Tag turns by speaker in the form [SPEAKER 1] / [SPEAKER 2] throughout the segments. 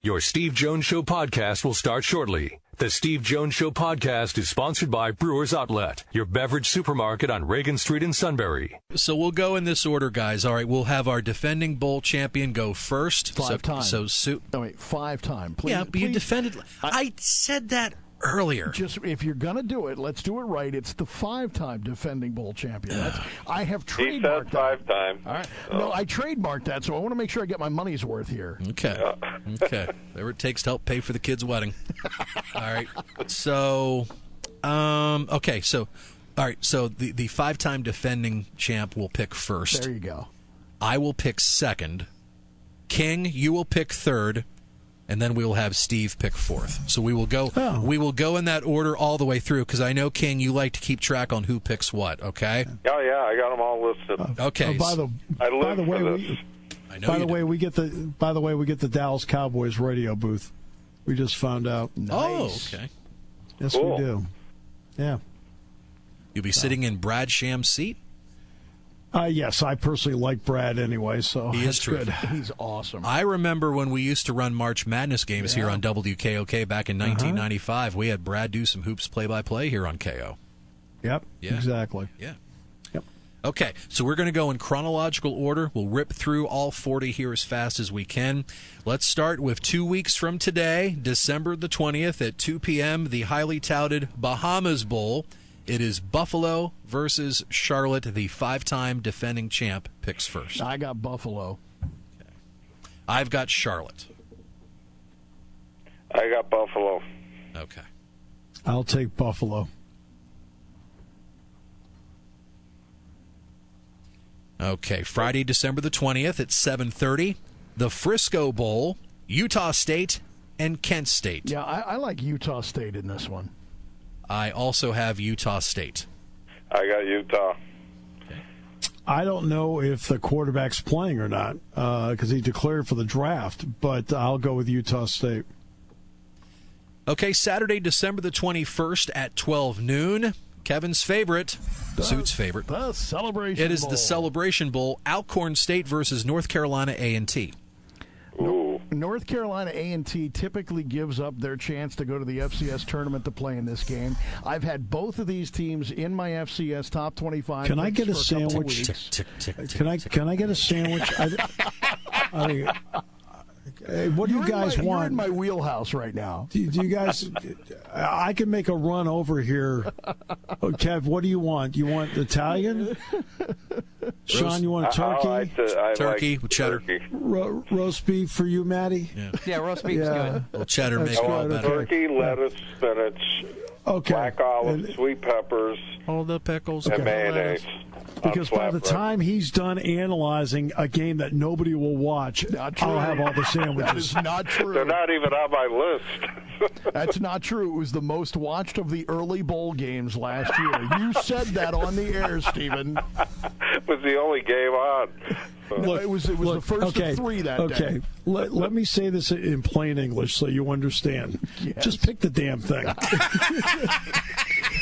[SPEAKER 1] Your Steve Jones Show podcast will start shortly. The Steve Jones Show podcast is sponsored by Brewers Outlet, your beverage supermarket on Reagan Street in Sunbury.
[SPEAKER 2] So we'll go in this order, guys. All right, we'll have our defending bowl champion go first.
[SPEAKER 3] Five times.
[SPEAKER 2] No,
[SPEAKER 3] wait, 5 times. Please,
[SPEAKER 2] yeah, but you defended. I said that earlier.
[SPEAKER 3] Just if you're going to do it, let's do it right. It's the 5-time defending bowl champion. I have trademarked that.
[SPEAKER 4] 5 times.
[SPEAKER 3] All right. No, I trademarked that, so I want to make sure I get my money's worth here.
[SPEAKER 2] Okay. Okay. Whatever it takes to help pay for the kid's wedding. All right. So, okay. So, all right. So the 5-time defending champ will pick first.
[SPEAKER 3] There you go.
[SPEAKER 2] I will pick second. King, you will pick third. And then we will have Steve pick fourth. So we will go. Oh. We will go in that order all the way through because I know, King, you like to keep track on who picks what. Okay.
[SPEAKER 4] Oh yeah, I got them all listed.
[SPEAKER 2] Okay.
[SPEAKER 5] By the way, we get the Dallas Cowboys radio booth. We just found out.
[SPEAKER 3] Nice.
[SPEAKER 2] Oh, okay.
[SPEAKER 5] Yes,
[SPEAKER 4] cool.
[SPEAKER 5] We do. Yeah.
[SPEAKER 2] You'll be sitting in Brad Sham's seat.
[SPEAKER 5] Yes, I personally like Brad anyway, so
[SPEAKER 2] he is
[SPEAKER 5] good.
[SPEAKER 3] He's awesome.
[SPEAKER 2] I remember when we used to run March Madness games here on WKOK back in 1995. We had Brad do some hoops play-by-play here on KO.
[SPEAKER 5] Yep, exactly.
[SPEAKER 2] Yeah.
[SPEAKER 5] Yep.
[SPEAKER 2] Okay, so we're going to go in chronological order. We'll rip through all 40 here as fast as we can. Let's start with 2 weeks from today, December the 20th at 2 p.m., the highly touted Bahamas Bowl. It is Buffalo versus Charlotte. The 5-time defending champ picks first.
[SPEAKER 3] I got Buffalo.
[SPEAKER 2] Okay. I've got Charlotte.
[SPEAKER 4] I got Buffalo.
[SPEAKER 2] Okay.
[SPEAKER 5] I'll take Buffalo.
[SPEAKER 2] Okay, Friday, December the 20th at 7:30, the Frisco Bowl, Utah State and Kent State.
[SPEAKER 3] Yeah, I like Utah State in this one.
[SPEAKER 2] I also have Utah State.
[SPEAKER 4] I got Utah.
[SPEAKER 2] Okay.
[SPEAKER 5] I don't know if the quarterback's playing or not because he declared for the draft, but I'll go with Utah State.
[SPEAKER 2] Okay, Saturday, December the 21st at 12 noon. Kevin's favorite, Suit's favorite.
[SPEAKER 3] The Celebration Bowl.
[SPEAKER 2] It is the Celebration Bowl, Alcorn State versus North Carolina A&T.
[SPEAKER 3] North Carolina A&T typically gives up their chance to go to the FCS tournament to play in this game. I've had both of these teams in my FCS top 25.
[SPEAKER 5] Can I get a sandwich? Can I get a sandwich? What do you guys want?
[SPEAKER 3] You're in my wheelhouse right now.
[SPEAKER 5] Do you guys? I can make a run over here. Oh, Kev, what do you want? You want Italian? Sean, you want a turkey?
[SPEAKER 2] Turkey with cheddar.
[SPEAKER 5] Roast beef for you, Maddie?
[SPEAKER 6] Yeah, roast beef is good.
[SPEAKER 2] Well, cheddar makes it all better.
[SPEAKER 4] Turkey, lettuce, spinach, black olives, sweet peppers,
[SPEAKER 2] all the pickles,
[SPEAKER 4] and mayonnaise.
[SPEAKER 5] Because by the time he's done analyzing a game that nobody will watch, I'll have all the sandwiches.
[SPEAKER 3] That is not true.
[SPEAKER 4] They're not even on my list.
[SPEAKER 3] That's not true. It was the most watched of the early bowl games last year. You said that on the air, Stephen.
[SPEAKER 4] It was the only game on.
[SPEAKER 3] No, it was the first of 3 that day.
[SPEAKER 5] Okay, let me say this in plain English so you understand.
[SPEAKER 3] Yes.
[SPEAKER 5] Just pick the damn thing.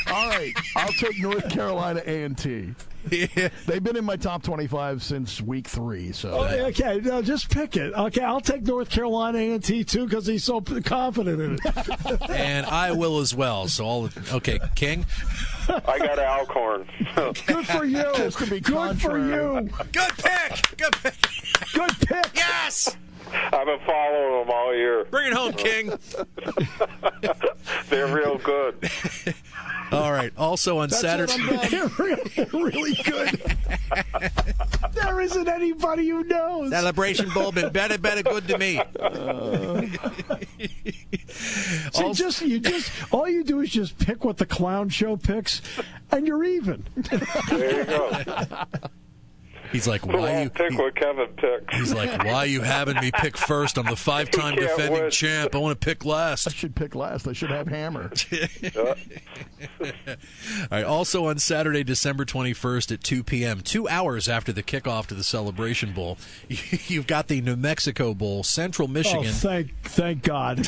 [SPEAKER 3] All right, I'll take North Carolina A&T.
[SPEAKER 2] Yeah.
[SPEAKER 3] They've been in my top 25 since week 3. So
[SPEAKER 5] okay, no, just pick it. Okay, I'll take North Carolina A&T too because he's so confident in it.
[SPEAKER 2] And I will as well. So okay, King.
[SPEAKER 4] I got Alcorn.
[SPEAKER 5] Good for you.
[SPEAKER 3] Just to be
[SPEAKER 5] Good for you.
[SPEAKER 2] Good pick. Good pick.
[SPEAKER 5] Good pick.
[SPEAKER 2] Yes.
[SPEAKER 4] I've been following them all year.
[SPEAKER 2] Bring it home, King.
[SPEAKER 4] They're real good.
[SPEAKER 2] All right. Also on Saturday.
[SPEAKER 5] They're really good. There isn't anybody who knows.
[SPEAKER 2] Celebration Bowl been better good to me.
[SPEAKER 5] All you do is just pick what the clown show picks, and you're even.
[SPEAKER 4] There you go.
[SPEAKER 2] He's like,
[SPEAKER 4] why you pick what Kevin picked?
[SPEAKER 2] He's like, why you having me pick first? I'm the 5-time defending champ. I want to pick last.
[SPEAKER 3] I should pick last. I should have Hammer.
[SPEAKER 2] All right. Also on Saturday, December 21st at 2 p.m., 2 hours after the kickoff to the Celebration Bowl, you've got the New Mexico Bowl, Central Michigan.
[SPEAKER 5] Oh, thank God.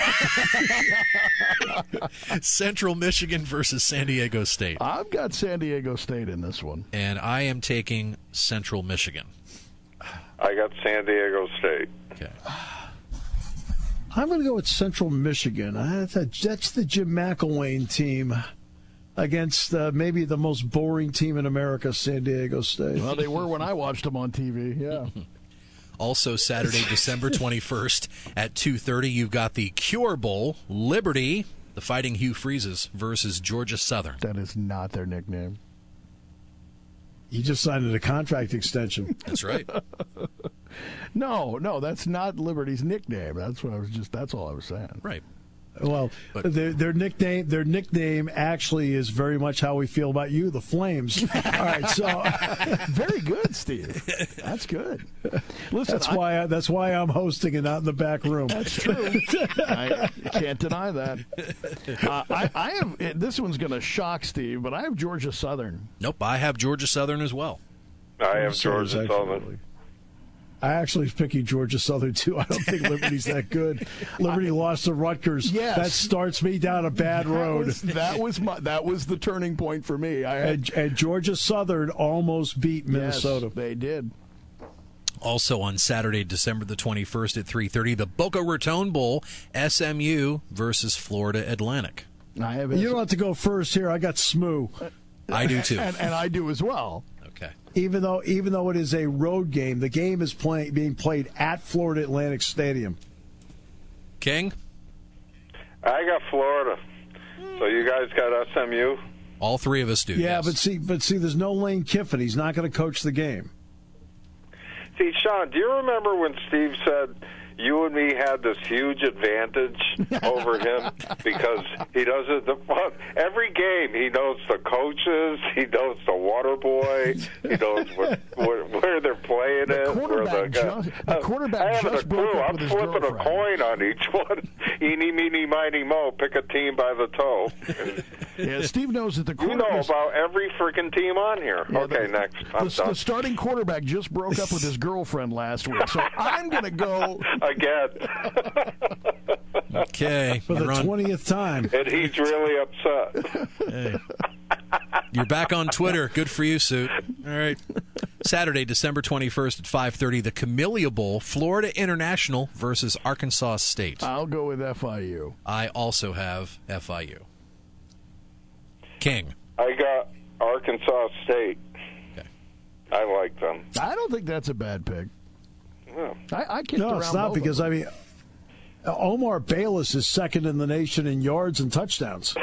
[SPEAKER 2] Central Michigan versus San Diego State.
[SPEAKER 3] I've got San Diego State in this one.
[SPEAKER 2] And I am taking Central Michigan.
[SPEAKER 4] I got San Diego State.
[SPEAKER 2] Okay.
[SPEAKER 5] I'm going to go with Central Michigan. That's the Jim McElwain team against maybe the most boring team in America, San Diego State.
[SPEAKER 3] Well, they were when I watched them on TV, yeah.
[SPEAKER 2] Also Saturday, December 21st at 2:30, you've got the Cure Bowl, Liberty, the Fighting Hugh Freezes versus Georgia Southern.
[SPEAKER 3] That is not their nickname.
[SPEAKER 5] You just signed a contract extension.
[SPEAKER 2] That's right.
[SPEAKER 3] No, that's not Liberty's nickname. That's all I was saying.
[SPEAKER 2] Right.
[SPEAKER 5] Well, their nickname actually is very much how we feel about you, the Flames. All right, so
[SPEAKER 3] very good, Steve. That's good. Listen,
[SPEAKER 5] that's why I'm hosting and not in the back room.
[SPEAKER 3] That's true. I can't deny that. I have this one's going to shock Steve, but I have Georgia Southern.
[SPEAKER 2] Nope, I have Georgia Southern as well.
[SPEAKER 4] I have Georgia Southern.
[SPEAKER 5] I actually was picking Georgia Southern, too. I don't think Liberty's that good. Liberty lost to Rutgers.
[SPEAKER 3] Yes.
[SPEAKER 5] That starts me down a bad road.
[SPEAKER 3] That was the turning point for me.
[SPEAKER 5] And Georgia Southern almost beat Minnesota.
[SPEAKER 3] Yes, they did.
[SPEAKER 2] Also on Saturday, December the 21st at 3:30, the Boca Raton Bowl, SMU versus Florida Atlantic.
[SPEAKER 5] You don't have to go first here. I got SMU.
[SPEAKER 2] I do, too.
[SPEAKER 3] And I do as well.
[SPEAKER 2] Okay.
[SPEAKER 5] Even though it is a road game, the game is being played at Florida Atlantic Stadium.
[SPEAKER 2] King?
[SPEAKER 4] I got Florida. So you guys got SMU?
[SPEAKER 2] All three of us do.
[SPEAKER 5] Yeah,
[SPEAKER 2] yes.
[SPEAKER 5] but see, there's no Lane Kiffin. He's not going to coach the game.
[SPEAKER 4] See, Sean, do you remember when Steve said you and me had this huge advantage over him because he does it every game. He knows the coaches, he knows the water boy, he knows where they're playing it.
[SPEAKER 3] The quarterback
[SPEAKER 4] I haven't
[SPEAKER 3] just
[SPEAKER 4] a clue. I'm
[SPEAKER 3] with his
[SPEAKER 4] flipping
[SPEAKER 3] girlfriend.
[SPEAKER 4] a coin on each one. Eeny, meeny, miny, mo. Pick a team by the toe.
[SPEAKER 3] Yeah, Steve knows that the
[SPEAKER 4] You
[SPEAKER 3] quarterback.
[SPEAKER 4] know about every freaking team on here.
[SPEAKER 3] Yeah,
[SPEAKER 4] okay, next. I'm done.
[SPEAKER 3] The starting quarterback just broke up with his girlfriend last week, so I'm going to go
[SPEAKER 4] again.
[SPEAKER 2] Okay.
[SPEAKER 5] For the 20th time.
[SPEAKER 4] And he's really upset.
[SPEAKER 2] Hey. You're back on Twitter. Good for you, Suit. All right. Saturday, December 21st at 5:30, the Camellia Bowl, Florida International versus Arkansas State.
[SPEAKER 3] I'll go with FIU.
[SPEAKER 2] I also have FIU. King.
[SPEAKER 4] I got Arkansas State.
[SPEAKER 2] Okay.
[SPEAKER 4] I like them.
[SPEAKER 3] I don't think that's a bad pick.
[SPEAKER 4] No,
[SPEAKER 3] I kicked around
[SPEAKER 5] it's not, because I mean, Omar Bayless is second in the nation in yards and touchdowns.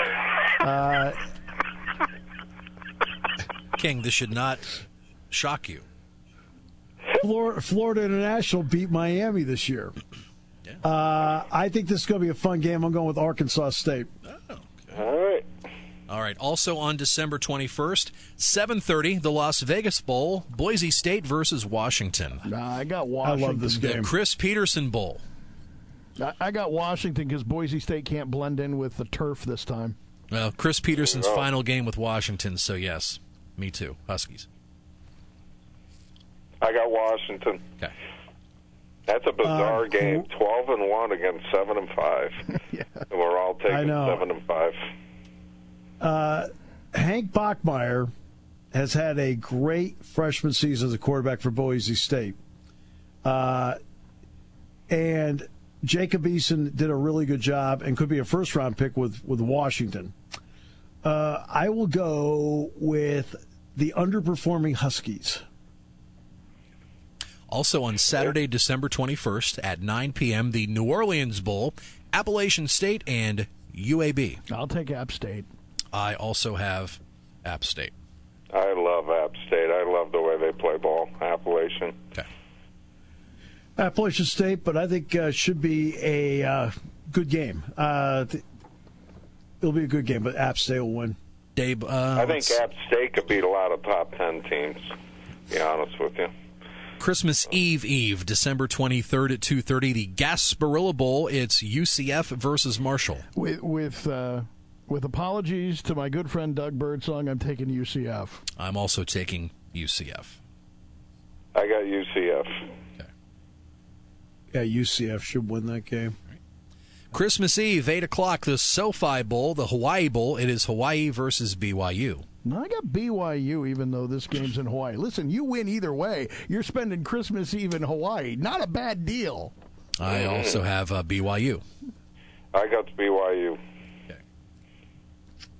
[SPEAKER 2] King, this should not shock you.
[SPEAKER 5] Florida International beat Miami this year.
[SPEAKER 2] Yeah.
[SPEAKER 5] I think this is going to be a fun game. I'm going with Arkansas State.
[SPEAKER 2] Oh, okay.
[SPEAKER 4] all right.
[SPEAKER 2] All right. Also on December 21st, 7:30, the Las Vegas Bowl, Boise State versus Washington.
[SPEAKER 3] I got Washington.
[SPEAKER 5] I love this game.
[SPEAKER 2] The Chris Peterson Bowl.
[SPEAKER 3] I got Washington because Boise State can't blend in with the turf this time.
[SPEAKER 2] Well, Chris Peterson's final game with Washington, so yes, me too. Huskies.
[SPEAKER 4] I got Washington.
[SPEAKER 2] Okay.
[SPEAKER 4] That's a bizarre game. 12-1 against 7-5.
[SPEAKER 3] Yeah.
[SPEAKER 4] And we're all taking 7-5.
[SPEAKER 5] Hank Bachmeier has had a great freshman season as a quarterback for Boise State. And Jacob Eason did a really good job and could be a first-round pick with Washington. I will go with the underperforming Huskies.
[SPEAKER 2] Also on Saturday, December 21st at 9 p.m., the New Orleans Bowl, Appalachian State and UAB.
[SPEAKER 3] I'll take App State.
[SPEAKER 2] I also have App State.
[SPEAKER 4] I love App State. I love the way they play ball. Appalachian.
[SPEAKER 2] Okay.
[SPEAKER 5] Appalachian State, but I think should be a good game. It'll be a good game, but App State will win.
[SPEAKER 2] Dave,
[SPEAKER 4] I think App State could beat a lot of top 10 teams, to be honest with you.
[SPEAKER 2] Christmas Eve, December 23rd at 2:30, the Gasparilla Bowl. It's UCF versus Marshall.
[SPEAKER 3] With apologies to my good friend Doug Birdsong, I'm taking UCF.
[SPEAKER 2] I'm also taking UCF.
[SPEAKER 4] I got UCF.
[SPEAKER 2] Okay.
[SPEAKER 5] Yeah, UCF should win that game.
[SPEAKER 2] Christmas Eve, 8 o'clock, the SoFi Bowl, the Hawaii Bowl. It is Hawaii versus BYU.
[SPEAKER 3] No, I got BYU, even though this game's in Hawaii. Listen, you win either way. You're spending Christmas Eve in Hawaii. Not a bad deal.
[SPEAKER 2] I also have BYU.
[SPEAKER 4] I got BYU.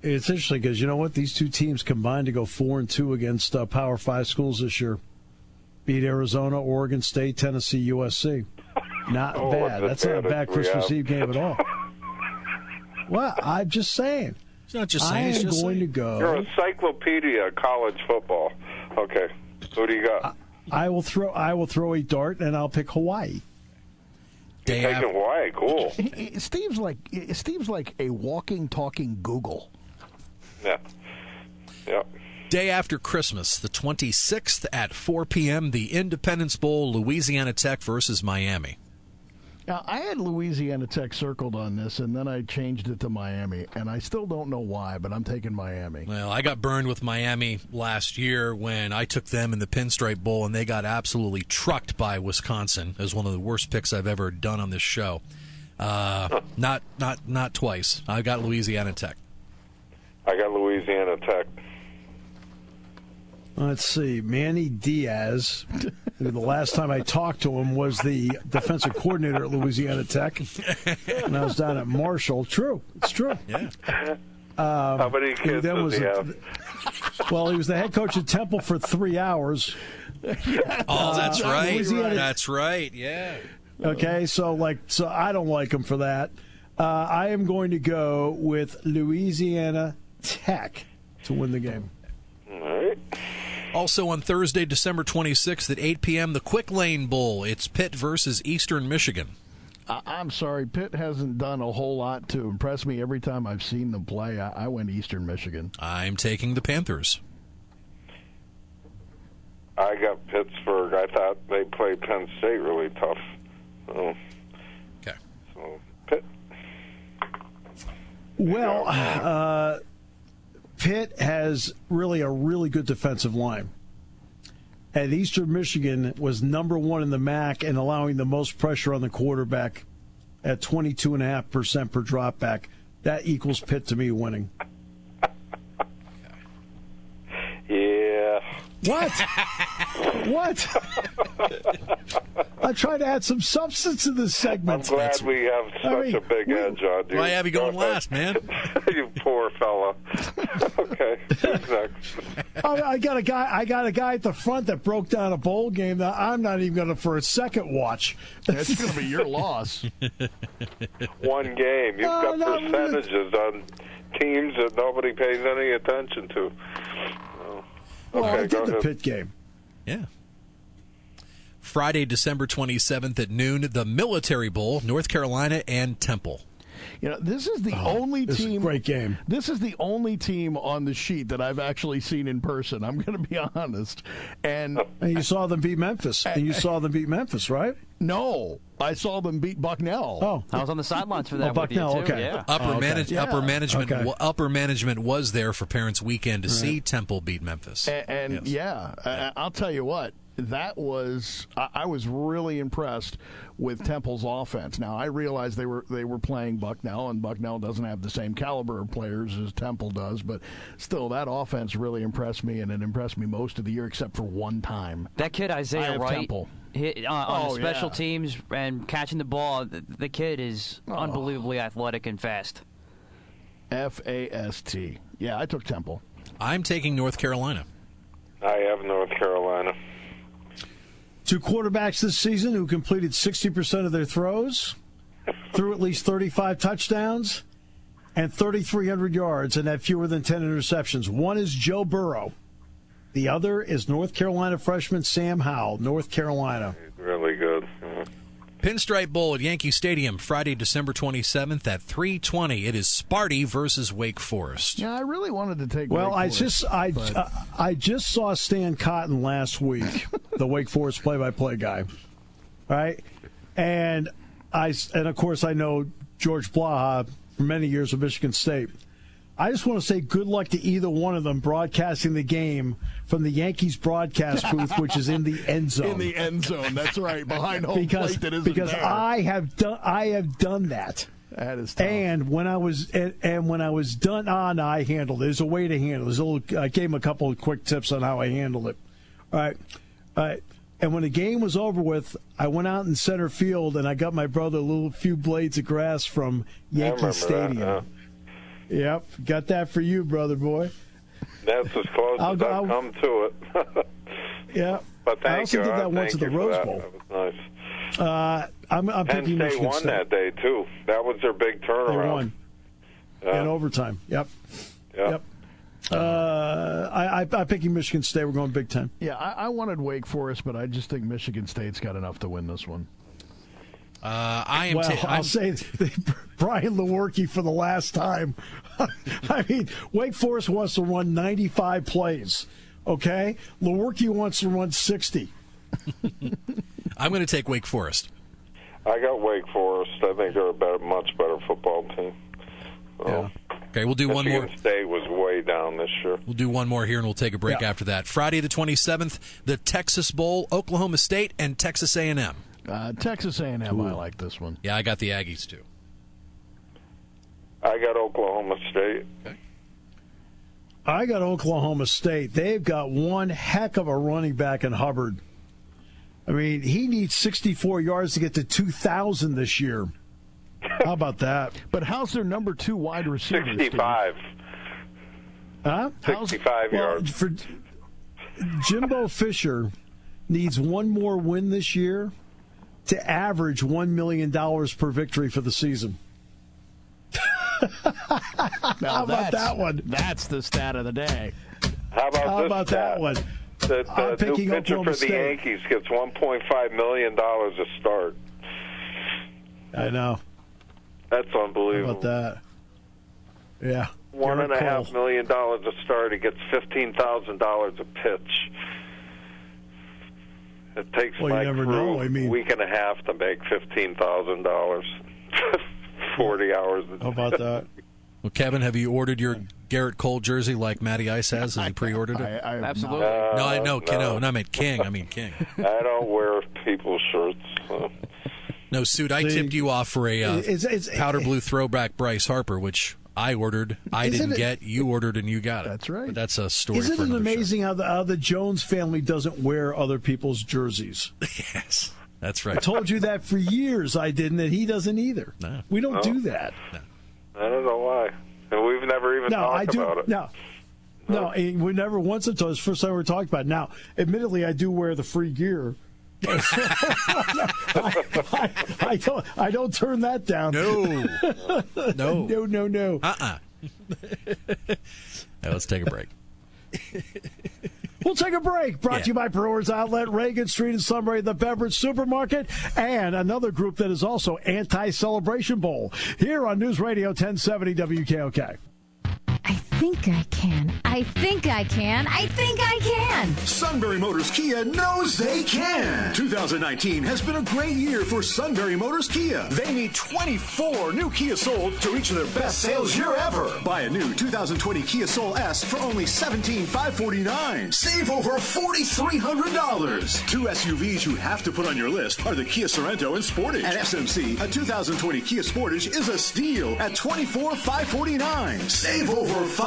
[SPEAKER 5] It's interesting because you know what? These two teams combined to go 4-2 against Power 5 schools this year. Beat Arizona, Oregon State, Tennessee, USC. Not bad. That's not a bad Christmas Eve game at all. Well, I'm just saying.
[SPEAKER 2] It's not just saying.
[SPEAKER 5] I am going to go.
[SPEAKER 4] You're an encyclopedia of college football. Okay, who do you got?
[SPEAKER 5] I will throw a dart, and I'll pick Hawaii.
[SPEAKER 4] You're taking Hawaii. Cool.
[SPEAKER 3] Steve's like a walking, talking Google.
[SPEAKER 4] Yeah. Yep.
[SPEAKER 2] Day after Christmas, the 26th at 4 p.m., the Independence Bowl, Louisiana Tech versus Miami.
[SPEAKER 3] Now, I had Louisiana Tech circled on this, and then I changed it to Miami, and I still don't know why, but I'm taking Miami.
[SPEAKER 2] Well, I got burned with Miami last year when I took them in the Pinstripe Bowl, and they got absolutely trucked by Wisconsin as one of the worst picks I've ever done on this show. Not twice. I got Louisiana Tech.
[SPEAKER 4] I got Louisiana Tech.
[SPEAKER 5] Let's see. Manny Diaz, the last time I talked to him, was the defensive coordinator at Louisiana Tech. And I was down at Marshall. True. It's true.
[SPEAKER 2] Yeah.
[SPEAKER 4] How many kids does he have?
[SPEAKER 5] Well, he was the head coach at Temple for 3 hours.
[SPEAKER 2] Oh, that's right. That's right. Yeah.
[SPEAKER 5] Okay, so I don't like him for that. I am going to go with Louisiana Tech to win the game.
[SPEAKER 4] All right.
[SPEAKER 2] Also on Thursday, December 26th at 8 p.m., the Quick Lane Bowl. It's Pitt versus Eastern Michigan.
[SPEAKER 3] I'm sorry, Pitt hasn't done a whole lot to impress me every time I've seen them play. I went Eastern Michigan.
[SPEAKER 2] I'm taking the Panthers.
[SPEAKER 4] I got Pittsburgh. I thought they played Penn State really tough.
[SPEAKER 2] Okay.
[SPEAKER 4] So, Pitt.
[SPEAKER 5] Well, Pitt has really a really good defensive line. And Eastern Michigan was number one in the MAC in allowing the most pressure on the quarterback at 22.5% per dropback. That equals Pitt to me winning.
[SPEAKER 4] Yeah.
[SPEAKER 5] What? What? I'm trying to add some substance to this segment.
[SPEAKER 4] I'm glad we have such a big edge on you.
[SPEAKER 2] Why have you going last, man?
[SPEAKER 4] You poor fella. Okay, who's next?
[SPEAKER 5] I got a guy at the front that broke down a bowl game that I'm not even going to for a second watch.
[SPEAKER 3] That's going to be your loss.
[SPEAKER 4] One game. You've got percentages on teams that nobody pays any attention to.
[SPEAKER 5] Well,
[SPEAKER 4] Okay,
[SPEAKER 5] I did the Pitt game.
[SPEAKER 2] Yeah. Friday, December 27th at noon, the Military Bowl, North Carolina and Temple.
[SPEAKER 3] You know, this is the only team.
[SPEAKER 5] This is a great game.
[SPEAKER 3] This is the only team on the sheet that I've actually seen in person. I'm going to be honest. And
[SPEAKER 5] you saw them beat Memphis. And you saw them beat Memphis, right?
[SPEAKER 3] No, I saw them beat Bucknell.
[SPEAKER 5] Oh,
[SPEAKER 6] I was on the sidelines for that.
[SPEAKER 5] Bucknell.
[SPEAKER 6] With you too.
[SPEAKER 5] Okay.
[SPEAKER 6] Yeah.
[SPEAKER 2] Upper management was there for Parents Weekend to see Temple beat Memphis.
[SPEAKER 3] And I'll tell you what. That was I was really impressed with Temple's offense. Now I realize they were playing Bucknell, and Bucknell doesn't have the same caliber of players as Temple does, but still that offense really impressed me, and it impressed me most of the year except for one time.
[SPEAKER 6] That kid Isaiah Wright
[SPEAKER 3] Temple.
[SPEAKER 6] hit on the special teams and catching the ball. The kid is unbelievably athletic and fast.
[SPEAKER 3] FAST. Yeah, I took Temple.
[SPEAKER 2] I'm taking North Carolina.
[SPEAKER 4] I have North Carolina.
[SPEAKER 5] Two quarterbacks this season who completed 60% of their throws, threw at least 35 touchdowns, and 3,300 yards, and had fewer than 10 interceptions. One is Joe Burrow. The other is North Carolina freshman Sam Howell, North Carolina.
[SPEAKER 4] He's really good.
[SPEAKER 2] Pinstripe Bowl at Yankee Stadium, Friday, December 27th at 3:20. It is Sparty versus Wake Forest.
[SPEAKER 3] Yeah, I really wanted to take.
[SPEAKER 5] Well,
[SPEAKER 3] Wake Forest,
[SPEAKER 5] I just saw Stan Cotton last week, the Wake Forest play-by-play guy, right? And of course I know George Blaha for many years of Michigan State. I just want to say good luck to either one of them broadcasting the game from the Yankees broadcast booth, which is in the end zone.
[SPEAKER 3] In the end zone, that's right, behind home plate that isn't
[SPEAKER 5] because
[SPEAKER 3] there.
[SPEAKER 5] I have done that.
[SPEAKER 3] That is tough.
[SPEAKER 5] And when I was done, I handled it. There's a way to handle it. I gave him a couple of quick tips on how I handled it. All right. And when the game was over with, I went out in center field and I got my brother a few blades of grass from Yankee Stadium. Yep, got that for you, brother boy.
[SPEAKER 4] That's as close as I've come to it.
[SPEAKER 5] Yeah.
[SPEAKER 4] But thank
[SPEAKER 5] I also
[SPEAKER 4] you.
[SPEAKER 5] did that once at the Rose Bowl.
[SPEAKER 4] That was nice.
[SPEAKER 5] I'm picking
[SPEAKER 4] Penn State
[SPEAKER 5] Michigan
[SPEAKER 4] won
[SPEAKER 5] State.
[SPEAKER 4] that day, too. That was their big turnaround.
[SPEAKER 5] They won. In overtime. Yep. I'm picking Michigan State. We're going Big Ten.
[SPEAKER 3] Yeah, I wanted Wake Forest, but I just think Michigan State's got enough to win this one.
[SPEAKER 5] I'll say Brian Lewerke for the last time. I mean, Wake Forest wants to run 95 plays. Okay? Lewerke wants to run 60.
[SPEAKER 2] I'm going to take Wake Forest.
[SPEAKER 4] I got Wake Forest. I think they're a much better football team. So.
[SPEAKER 5] Yeah.
[SPEAKER 2] Okay, we'll do one more.
[SPEAKER 4] Michigan State was way down this year.
[SPEAKER 2] We'll do one more here, and we'll take a break after that. Friday the 27th, the Texas Bowl, Oklahoma State and Texas A&M.
[SPEAKER 3] Texas A&M, I like this one.
[SPEAKER 2] Yeah, I got the Aggies, too.
[SPEAKER 4] I got Oklahoma State.
[SPEAKER 2] Okay.
[SPEAKER 5] I got Oklahoma State. They've got one heck of a running back in Hubbard. I mean, he needs 64 yards to get to 2,000 this year. How about that?
[SPEAKER 3] But how's their number 2 wide receiver?
[SPEAKER 4] 65.
[SPEAKER 3] Steve?
[SPEAKER 5] Huh?
[SPEAKER 4] 65 yards.
[SPEAKER 5] For Jimbo Fisher needs one more win this year to average $1 million per victory for the season. How about that one?
[SPEAKER 3] That's the stat of the day.
[SPEAKER 4] How about
[SPEAKER 5] that one?
[SPEAKER 4] The
[SPEAKER 5] I'm picking
[SPEAKER 4] new pitcher
[SPEAKER 5] Oklahoma
[SPEAKER 4] for the
[SPEAKER 5] State.
[SPEAKER 4] Yankees gets $1.5 million a start.
[SPEAKER 5] I know.
[SPEAKER 4] That's unbelievable.
[SPEAKER 5] How about that? Yeah.
[SPEAKER 4] $1.5 million a start. He gets $15,000 a pitch. It takes my crew a week and a half to make $15,000. 40 hours.
[SPEAKER 5] How about that?
[SPEAKER 2] Well, Kevin, have you ordered your Garrett Cole jersey like Matty Ice has? Has he pre-ordered it?
[SPEAKER 6] Absolutely.
[SPEAKER 2] No, I meant King. I mean King.
[SPEAKER 4] I don't wear people's shirts. So.
[SPEAKER 2] No, Suit, I tipped you off for a powder blue throwback Bryce Harper, which I ordered. I didn't get. You ordered and you got it.
[SPEAKER 3] That's right.
[SPEAKER 2] But that's a story
[SPEAKER 5] Isn't
[SPEAKER 2] for
[SPEAKER 5] it
[SPEAKER 2] another
[SPEAKER 5] amazing how the Jones family doesn't wear other people's jerseys?
[SPEAKER 2] Yes, that's right.
[SPEAKER 5] I told you that for years. I didn't, and he doesn't either.
[SPEAKER 2] No.
[SPEAKER 5] We don't do that.
[SPEAKER 2] No.
[SPEAKER 4] I don't know why. And we've never even talked about it.
[SPEAKER 5] No, we never once until it's the first time we were talking about it. Now, admittedly, I do wear the free gear. I don't turn that down. No.
[SPEAKER 2] Now let's take a break.
[SPEAKER 5] We'll take a break. Brought to you by Brewers Outlet, Reagan Street in Sunbury, the Beverage Supermarket, and another group that is also anti-Celebration Bowl. Here on News Radio 1070 WKOK.
[SPEAKER 7] I think I can. I think I can. I think I can.
[SPEAKER 8] Sunbury Motors Kia knows they can. 2019 has been a great year for Sunbury Motors Kia. They need 24 new Kia sold to reach their best sales year ever. Buy a new 2020 Kia Soul S for only $17,549. Save over $4,300. Two SUVs you have to put on your list are the Kia Sorento and Sportage. At SMC, a 2020 Kia Sportage is a steal at $24,549. Save over $5,000.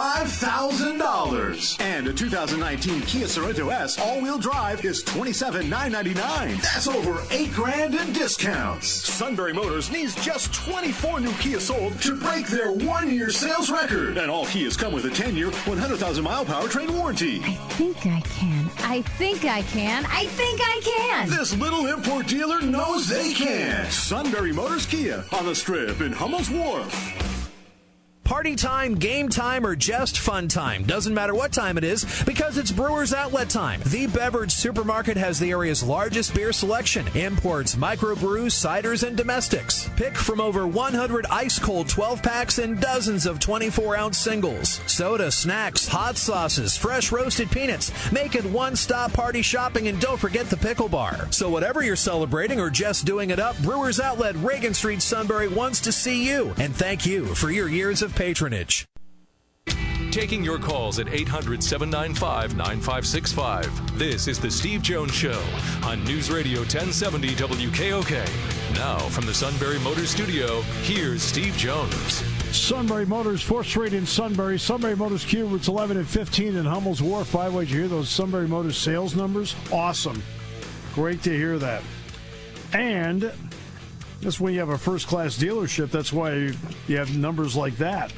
[SPEAKER 8] And a 2019 Kia Sorento S all-wheel drive is $27,999. That's over $8,000 in discounts. Sunbury Motors needs just 24 new Kia sold to break their one-year sales record. And all Kias come with a 10-year, 100,000-mile powertrain warranty.
[SPEAKER 7] I think I can. I think I can. I think I can.
[SPEAKER 8] This little import dealer knows they can. Sunbury Motors Kia on the Strip in Hummel's Wharf.
[SPEAKER 2] Party time, game time, or just fun time. Doesn't matter what time it is, because it's Brewers Outlet time. The Beverage Supermarket has the area's largest beer selection. Imports, microbrews, ciders, and domestics. Pick from over 100 ice-cold 12-packs and dozens of 24-ounce singles. Soda, snacks, hot sauces, fresh roasted peanuts. Make it one-stop party shopping, and don't forget the pickle bar. So whatever you're celebrating or just doing it up, Brewers Outlet, Reagan Street, Sunbury wants to see you. And thank you for your years of patronage.
[SPEAKER 1] Taking your calls at 800-795-9565. This is the Steve Jones Show on News Radio 1070 WKOK. Now from the Sunbury Motors Studio, here's Steve Jones.
[SPEAKER 5] Sunbury Motors, 4th Street in Sunbury. Sunbury Motors Q, routes 11 and 15 in Hummel's Wharf. By the way, did you hear those Sunbury Motors sales numbers? Awesome. Great to hear that. And that's when you have a first-class dealership. That's why you have numbers like that.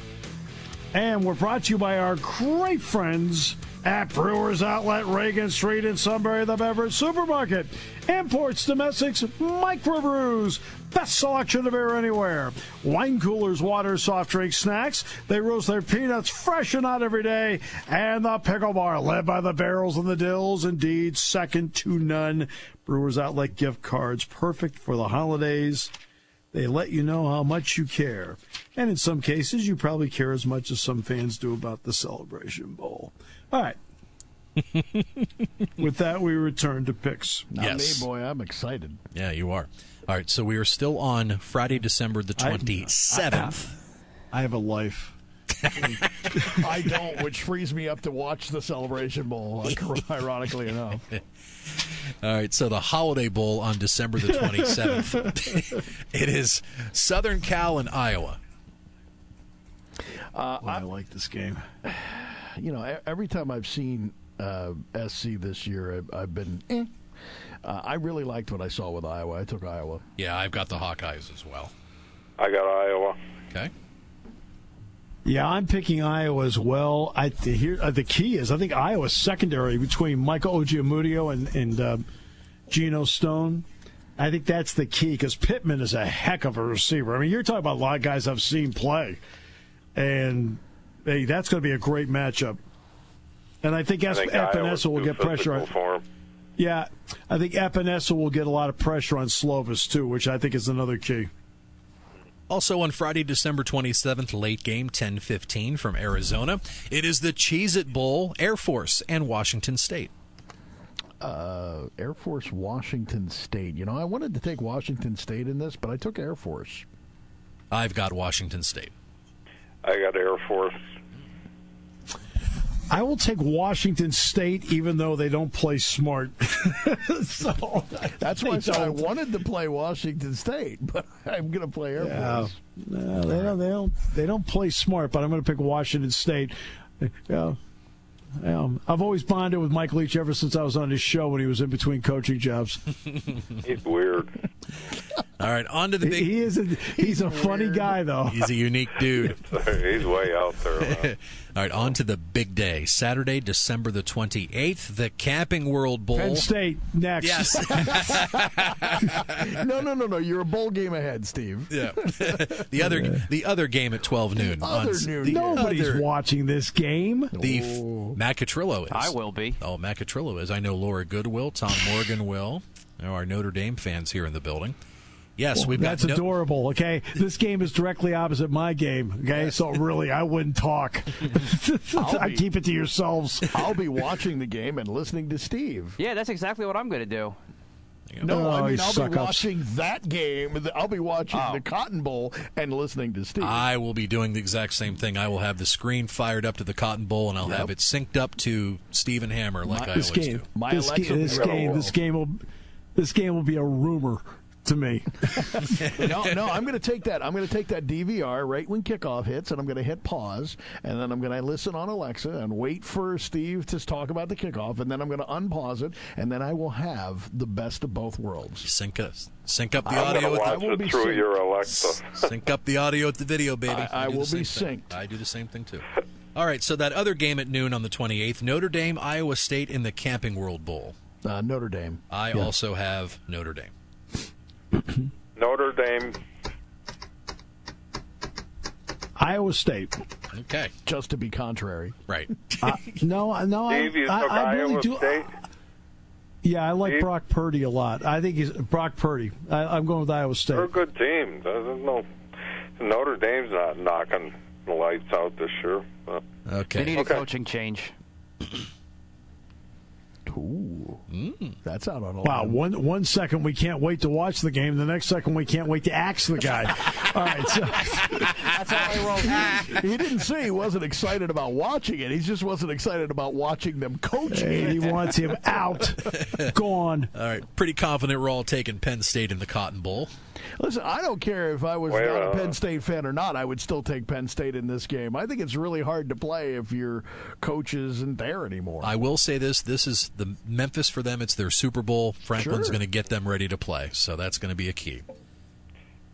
[SPEAKER 5] And we're brought to you by our great friends at Brewers Outlet, Reagan Street in Sunbury, the beverage supermarket. Imports, domestics, microbrews. Best selection of beer anywhere. Wine coolers, water, soft drinks, snacks. They roast their peanuts fresh and hot every day. And the pickle bar, led by the barrels and the dills. Indeed, second to none. Brewers Outlet gift cards, perfect for the holidays. They let you know how much you care. And in some cases, you probably care as much as some fans do about the Celebration Bowl. All right. With that, we return to picks.
[SPEAKER 3] Not me, boy. I'm excited.
[SPEAKER 2] Yeah, you are. All right, so we are still on Friday, December the 27th.
[SPEAKER 5] I have a life.
[SPEAKER 3] I don't, which frees me up to watch the Celebration Bowl, ironically enough.
[SPEAKER 2] All right, so the Holiday Bowl on December the 27th. It is Southern Cal and Iowa.
[SPEAKER 5] I like this game.
[SPEAKER 3] You know, every time I've seen SC this year, I've been I really liked what I saw with Iowa. I took Iowa.
[SPEAKER 2] Yeah, I've got the Hawkeyes as well.
[SPEAKER 4] I got Iowa.
[SPEAKER 2] Okay.
[SPEAKER 5] Yeah, I'm picking Iowa as well. The key is I think Iowa's secondary between Michael Ojemudio and Geno Stone. I think that's the key because Pittman is a heck of a receiver. I mean, you're talking about a lot of guys I've seen play. And hey, that's going to be a great matchup. And I think Epinesa will get pressure on. Yeah, I think Epinesa will get a lot of pressure on Slovis too, which I think is another key.
[SPEAKER 2] Also on Friday, December 27th, late game, 10:15 from Arizona. It is the Cheez-It Bowl, Air Force and Washington State.
[SPEAKER 3] Air Force, Washington State. You know, I wanted to take Washington State in this, but I took Air Force.
[SPEAKER 2] I've got Washington State.
[SPEAKER 4] I got Air Force.
[SPEAKER 5] I will take Washington State, even though they don't play smart. So
[SPEAKER 3] that's why I wanted to play Washington State, but I'm going to play Air Force.
[SPEAKER 5] No, they don't play smart, but I'm going to pick Washington State. I've always bonded with Mike Leach ever since I was on his show when he was in between coaching jobs.
[SPEAKER 4] He's weird.
[SPEAKER 2] All right, on to the big...
[SPEAKER 5] He's a funny guy, though.
[SPEAKER 2] He's a unique dude.
[SPEAKER 4] He's way out there.
[SPEAKER 2] All right, on to the big day. Saturday, December the 28th, the Camping World Bowl.
[SPEAKER 5] Penn State, next.
[SPEAKER 2] Yes.
[SPEAKER 3] No. You're a bowl game ahead, Steve.
[SPEAKER 2] Yeah. The other game at 12 noon.
[SPEAKER 5] Nobody's watching this game.
[SPEAKER 2] Matt Catrillo is.
[SPEAKER 6] I will be.
[SPEAKER 2] Oh, Matt Catrillo is. I know Laura Good will. Tom Morgan will. Our Notre Dame fans here in the building. Yes, we've got...
[SPEAKER 5] That's adorable, okay? This game is directly opposite my game, okay? So really, I wouldn't talk. I keep it to yourselves.
[SPEAKER 3] I'll be watching the game and listening to Steve.
[SPEAKER 6] Yeah, that's exactly what I'm going to do.
[SPEAKER 3] No, I mean, I'll be watching that game. I'll be watching the Cotton Bowl and listening to Steve.
[SPEAKER 2] I will be doing the exact same thing. I will have the screen fired up to the Cotton Bowl, and I'll have it synced up to Stephen Hammer like I always do.
[SPEAKER 5] This game will be a rumor to me.
[SPEAKER 3] No, I'm going to take that. I'm going to take that DVR right when kickoff hits, and I'm going to hit pause, and then I'm going to listen on Alexa and wait for Steve to talk about the kickoff, and then I'm going to unpause it, and then I will have the best of both worlds.
[SPEAKER 2] Sync up the audio.
[SPEAKER 4] Watch it through your Alexa.
[SPEAKER 2] Sync up the audio with the video, baby.
[SPEAKER 3] I will be synced.
[SPEAKER 2] I do the same thing too. All right, so that other game at noon on the 28th, Notre Dame, Iowa State in the Camping World Bowl.
[SPEAKER 3] Notre Dame.
[SPEAKER 2] I also have Notre Dame.
[SPEAKER 4] Notre Dame.
[SPEAKER 5] Iowa State.
[SPEAKER 2] Okay.
[SPEAKER 3] Just to be contrary.
[SPEAKER 2] Right.
[SPEAKER 5] No.
[SPEAKER 4] Steve, you took
[SPEAKER 5] I really
[SPEAKER 4] Iowa
[SPEAKER 5] do.
[SPEAKER 4] State?
[SPEAKER 5] Yeah, I like
[SPEAKER 4] Steve?
[SPEAKER 5] Brock Purdy a lot. I think he's Brock Purdy. I'm going with Iowa State.
[SPEAKER 4] They're a good team. Notre Dame's not knocking the lights out this year.
[SPEAKER 2] Okay.
[SPEAKER 6] They need a coaching change.
[SPEAKER 3] Ooh. That's out on a
[SPEAKER 5] Wow, one second we can't wait to watch the game. The next second we can't wait to axe the guy. All right. So.
[SPEAKER 6] That's how I roll.
[SPEAKER 3] He didn't say he wasn't excited about watching it. He just wasn't excited about watching them coaching it.
[SPEAKER 5] He wants him out. Gone.
[SPEAKER 2] All right. Pretty confident we're all taking Penn State in the Cotton Bowl.
[SPEAKER 3] Listen, I don't care if I was not a Penn State fan or not. I would still take Penn State in this game. I think it's really hard to play if your coach isn't there anymore.
[SPEAKER 2] I will say this. This is the Memphis for them. It's their Super Bowl. Franklin's going to get them ready to play, so that's going to be a key.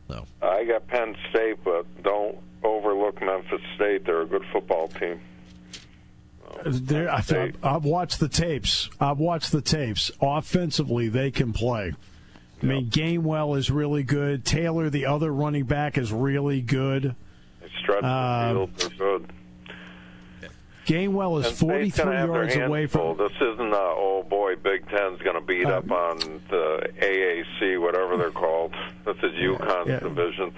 [SPEAKER 2] So
[SPEAKER 4] I got Penn State, but don't overlook Memphis State. They're a good football team.
[SPEAKER 5] I've watched the tapes. Offensively, they can play. I mean, Gainwell is really good. Taylor, the other running back, is really good.
[SPEAKER 4] They stretch the field. They're good.
[SPEAKER 5] Gainwell is 43 yards away from.
[SPEAKER 4] This isn't Big Ten's going to beat up on the AAC, whatever they're called. This is UConn's division.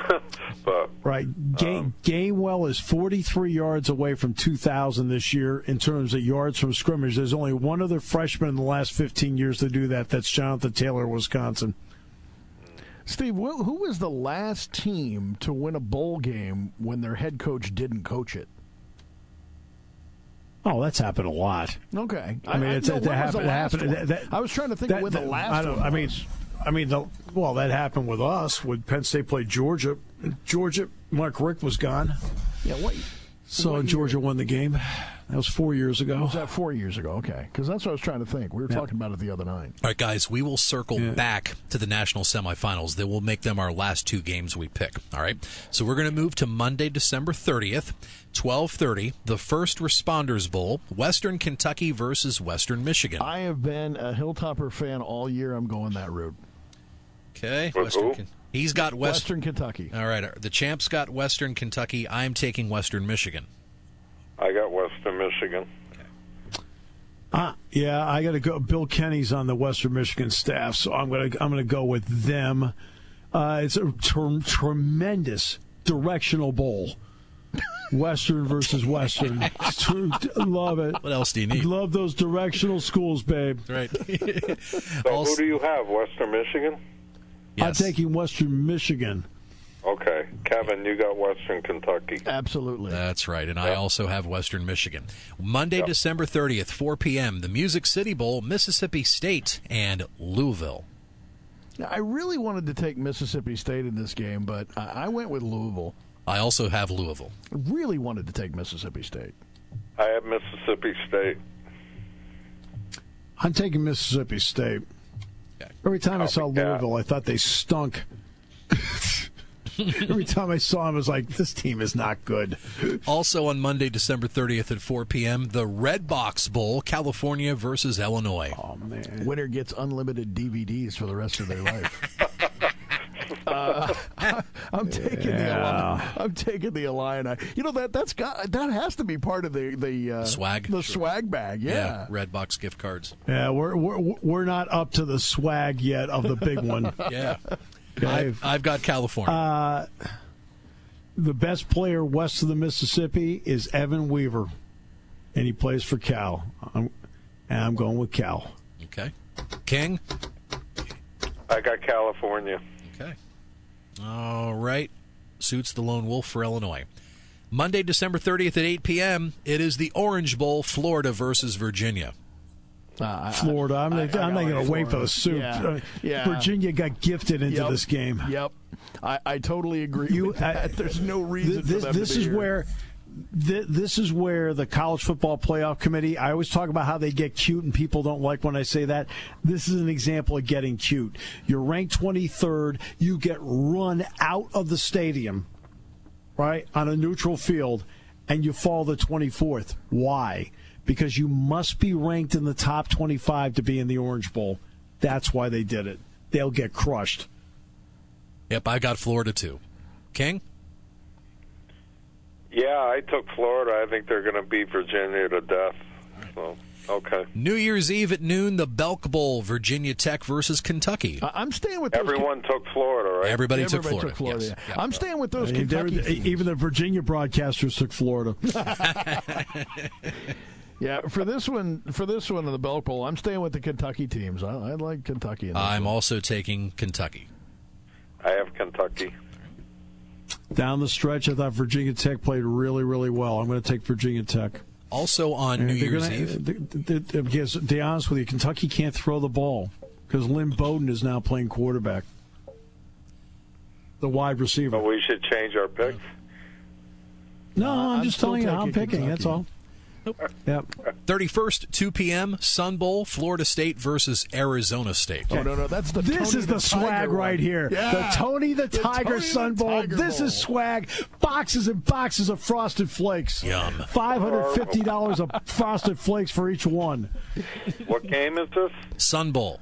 [SPEAKER 4] But
[SPEAKER 5] Gainwell is 43 yards away from 2,000 this year in terms of yards from scrimmage. There's only one other freshman in the last 15 years to do that. That's Jonathan Taylor, Wisconsin.
[SPEAKER 3] Steve, who was the last team to win a bowl game when their head coach didn't coach it?
[SPEAKER 5] Oh, that's happened a lot.
[SPEAKER 3] Okay.
[SPEAKER 5] I mean, it happened.
[SPEAKER 3] I was trying to think of when the last one was.
[SPEAKER 5] That happened with us when Penn State played Georgia. Mark Richt was gone.
[SPEAKER 3] Yeah,
[SPEAKER 5] So Georgia won the game. That was 4 years ago.
[SPEAKER 3] Was that 4 years ago? Okay. Because that's what I was trying to think. We were talking about it the other night.
[SPEAKER 2] All right, guys, we will circle back to the national semifinals. They will make them our last two games we pick. All right? So we're going to move to Monday, December 30th, 12:30, the First Responders Bowl, Western Kentucky versus Western Michigan.
[SPEAKER 3] I have been a Hilltopper fan all year. I'm going that route.
[SPEAKER 2] Okay. He's got
[SPEAKER 3] Western Kentucky.
[SPEAKER 2] All right. The champ's got Western Kentucky. I'm taking Western Michigan.
[SPEAKER 4] I got Western Michigan.
[SPEAKER 5] I got to go. Bill Kenny's on the Western Michigan staff, so I'm gonna go with them. It's a tremendous directional bowl. Western versus Western. Love it.
[SPEAKER 2] What else do you need?
[SPEAKER 5] Love those directional schools, babe.
[SPEAKER 2] Right.
[SPEAKER 4] So who do you have? Western Michigan?
[SPEAKER 2] Yes.
[SPEAKER 5] I'm taking Western Michigan.
[SPEAKER 4] Okay. Kevin, you got Western Kentucky.
[SPEAKER 3] Absolutely.
[SPEAKER 2] That's right. And I also have Western Michigan. Monday, December 30th, 4 p.m., the Music City Bowl, Mississippi State and Louisville.
[SPEAKER 3] Now, I really wanted to take Mississippi State in this game, but I went with Louisville.
[SPEAKER 2] I also have Louisville.
[SPEAKER 3] I really wanted to take Mississippi State.
[SPEAKER 4] I have Mississippi State.
[SPEAKER 5] I'm taking Mississippi State.
[SPEAKER 2] Okay.
[SPEAKER 5] Every time I saw Louisville, I thought they stunk. Every time I saw him, I was like, this team is not good.
[SPEAKER 2] Also on Monday, December 30th at 4 p.m., the Red Box Bowl, California versus Illinois.
[SPEAKER 5] Oh, man.
[SPEAKER 3] Winner gets unlimited DVDs for the rest of their life. I'm taking the Illini. You know that has to be part of the
[SPEAKER 2] swag,
[SPEAKER 3] the swag bag. Yeah,
[SPEAKER 2] Red Box gift cards.
[SPEAKER 5] Yeah, we're not up to the swag yet of the big one.
[SPEAKER 2] Yeah. I've got California.
[SPEAKER 5] The best player west of the Mississippi is Evan Weaver, and he plays for Cal. I'm going with Cal.
[SPEAKER 2] Okay. King?
[SPEAKER 4] I got California.
[SPEAKER 2] Okay. All right. Suits the lone wolf for Illinois. Monday, December 30th at 8 p.m., it is the Orange Bowl, Florida versus Virginia.
[SPEAKER 5] Florida. I'm not going to wait for the suit.
[SPEAKER 3] Yeah.
[SPEAKER 5] Virginia got gifted into this game.
[SPEAKER 3] Yep. I totally agree with that. There's no reason for them
[SPEAKER 5] this
[SPEAKER 3] to be
[SPEAKER 5] is
[SPEAKER 3] here.
[SPEAKER 5] where this is where the College Football Playoff Committee, I always talk about how they get cute and people don't like when I say that. This is an example of getting cute. You're ranked 23rd. You get run out of the stadium, right, on a neutral field, and you fall to 24th. Why? Because you must be ranked in the top 25 to be in the Orange Bowl. That's why they did it. They'll get crushed.
[SPEAKER 2] Yep, I got Florida too. King?
[SPEAKER 4] Yeah, I took Florida. I think they're going to beat Virginia to death. So, okay.
[SPEAKER 2] New Year's Eve at noon, the Belk Bowl, Virginia Tech versus Kentucky.
[SPEAKER 3] I'm staying with
[SPEAKER 4] everyone took Florida, right?
[SPEAKER 2] Everybody took Florida.
[SPEAKER 3] Yes. Yeah. I'm staying with those Kentucky teams.
[SPEAKER 5] Even the Virginia broadcasters took Florida.
[SPEAKER 3] Yeah, for this one in the Belk Bowl, I'm staying with the Kentucky teams. I like Kentucky.
[SPEAKER 2] I'm also taking Kentucky.
[SPEAKER 4] I have Kentucky.
[SPEAKER 5] Down the stretch, I thought Virginia Tech played really, really well. I'm going to take Virginia Tech.
[SPEAKER 2] Also on New Year's Eve.
[SPEAKER 5] Because, to be honest with you, Kentucky can't throw the ball because Lynn Bowden is now playing quarterback. The wide receiver.
[SPEAKER 4] So we should change our picks?
[SPEAKER 5] No, I'm just telling you how I'm picking.
[SPEAKER 3] Kentucky.
[SPEAKER 5] That's all. Yep.
[SPEAKER 2] 31st, 2 p.m., Sun Bowl, Florida State versus Arizona State.
[SPEAKER 3] Oh, no, that's the
[SPEAKER 5] This
[SPEAKER 3] Tony
[SPEAKER 5] is the swag
[SPEAKER 3] Tiger
[SPEAKER 5] right
[SPEAKER 3] one.
[SPEAKER 5] here.
[SPEAKER 3] Yeah.
[SPEAKER 5] The Tony the Tiger
[SPEAKER 3] Tony
[SPEAKER 5] Sun
[SPEAKER 3] the
[SPEAKER 5] Bowl.
[SPEAKER 3] Tiger
[SPEAKER 5] This
[SPEAKER 3] Bowl.
[SPEAKER 5] is swag. Boxes and boxes of Frosted Flakes.
[SPEAKER 2] Yum.
[SPEAKER 5] $550 of Frosted Flakes for each one.
[SPEAKER 4] What game is this?
[SPEAKER 2] Sun Bowl,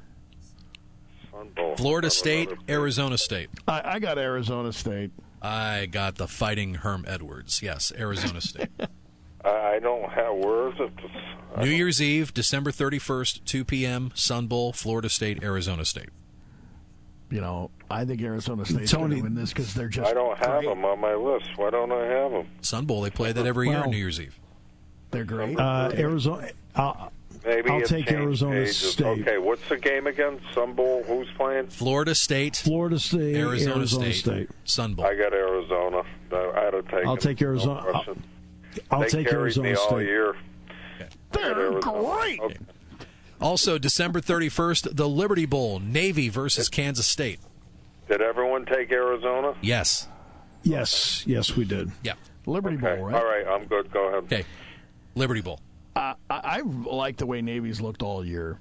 [SPEAKER 4] Sun Bowl.
[SPEAKER 2] Florida
[SPEAKER 4] Have
[SPEAKER 2] State,
[SPEAKER 4] another-
[SPEAKER 2] Arizona State.
[SPEAKER 3] I got Arizona State.
[SPEAKER 2] I got the Fighting Herm Edwards. Yes, Arizona State.
[SPEAKER 4] I don't have. Where is it?
[SPEAKER 2] New Year's Eve, December 31st, 2 p.m., Sun Bowl, Florida State, Arizona State.
[SPEAKER 3] You know, I think Arizona State's
[SPEAKER 5] Tony-
[SPEAKER 3] going to win this because they're just
[SPEAKER 4] I don't have
[SPEAKER 3] great.
[SPEAKER 4] them on my list. Why don't I have them?
[SPEAKER 2] Sun Bowl, they play that every year on
[SPEAKER 5] Well,
[SPEAKER 2] New Year's Eve.
[SPEAKER 3] They're great.
[SPEAKER 5] Arizona.
[SPEAKER 4] Maybe
[SPEAKER 5] I'll
[SPEAKER 4] it
[SPEAKER 5] take
[SPEAKER 4] changed
[SPEAKER 5] Arizona
[SPEAKER 4] pages.
[SPEAKER 5] State.
[SPEAKER 4] Okay, what's the game again? Sun Bowl. Who's playing?
[SPEAKER 2] Florida State,
[SPEAKER 5] Florida State,
[SPEAKER 2] Arizona State, Sun Bowl.
[SPEAKER 4] I got Arizona. I'd have taken.
[SPEAKER 5] I'll take Arizona.
[SPEAKER 4] No question.
[SPEAKER 5] I'll
[SPEAKER 4] They
[SPEAKER 5] take
[SPEAKER 4] carried
[SPEAKER 5] Arizona
[SPEAKER 4] me all
[SPEAKER 5] State.
[SPEAKER 4] year.
[SPEAKER 3] They're
[SPEAKER 4] Arizona.
[SPEAKER 3] great.
[SPEAKER 4] Okay.
[SPEAKER 2] Also, December 31st, the Liberty Bowl, Navy versus Kansas State.
[SPEAKER 4] Did everyone take Arizona?
[SPEAKER 2] Yes.
[SPEAKER 5] Yes, we did.
[SPEAKER 2] Yeah.
[SPEAKER 3] Liberty
[SPEAKER 4] Okay.
[SPEAKER 3] Bowl, right?
[SPEAKER 4] All right, I'm good. Go ahead.
[SPEAKER 2] Okay. Liberty Bowl.
[SPEAKER 3] I like the way Navy's looked all year.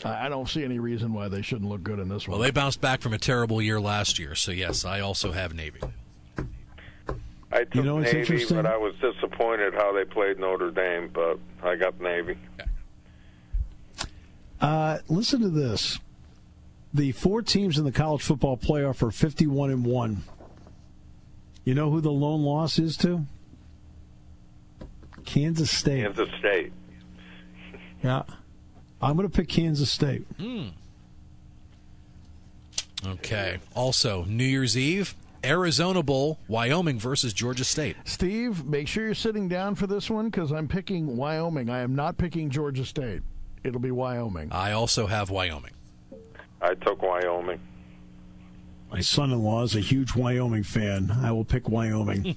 [SPEAKER 3] I don't see any reason why they shouldn't look good in this one.
[SPEAKER 2] Well, they bounced back from a terrible year last year, so yes, I also have Navy.
[SPEAKER 4] I took
[SPEAKER 5] You know what's
[SPEAKER 4] Navy,
[SPEAKER 5] interesting?
[SPEAKER 4] but I was disappointed how they played Notre Dame, but I got Navy.
[SPEAKER 5] Listen to this. The 4 teams in the college football playoff are 51-1. You know who the lone loss is to? Kansas State.
[SPEAKER 4] Kansas State.
[SPEAKER 5] Yeah. I'm going to pick Kansas State.
[SPEAKER 2] Okay. Also, New Year's Eve, Arizona Bowl, Wyoming versus Georgia State.
[SPEAKER 3] Steve, make sure you're sitting down for this one because I'm picking Wyoming. I am not picking Georgia State. It'll be Wyoming.
[SPEAKER 2] I also have Wyoming.
[SPEAKER 4] I took Wyoming.
[SPEAKER 5] My son-in-law is a huge Wyoming fan. I will pick Wyoming.